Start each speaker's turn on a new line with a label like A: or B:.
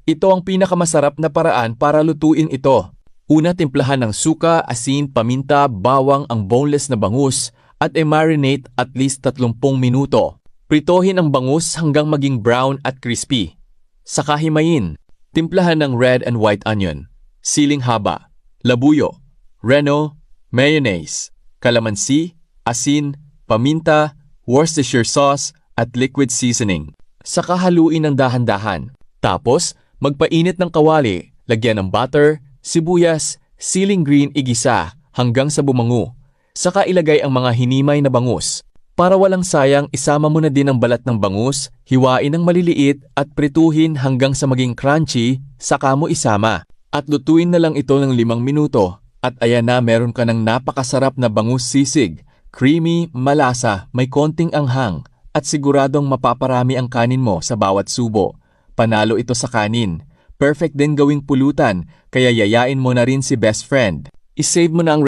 A: Ito ang pinakamasarap na paraan para lutuin ito. Una, timplahan ng suka, asin, paminta, bawang ang boneless na bangus at i-marinate at least 30 minuto. Pritohin ang bangus hanggang maging brown at crispy. Saka himayin. Timplahan ng red and white onion, siling haba, labuyo, reno, mayonnaise, kalamansi, asin, paminta, Worcestershire sauce at liquid seasoning. Saka haluin ng dahan-dahan. Tapos, magpainit ng kawali, lagyan ng butter, sibuyas, siling green igisa hanggang sa bumango. Saka ilagay ang mga hinimay na bangus. Para walang sayang, isama mo na din ang balat ng bangus, hiwain ng maliliit at prituhin hanggang sa maging crunchy, saka mo isama. At lutuin na lang ito ng 5 minuto. At ayan na, meron ka ng napakasarap na bangus sisig. Creamy, malasa, may konting anghang, at siguradong mapaparami ang kanin mo sa bawat subo. Panalo ito sa kanin. Perfect din gawing pulutan, kaya yayain mo na rin si best friend. I-save mo na ang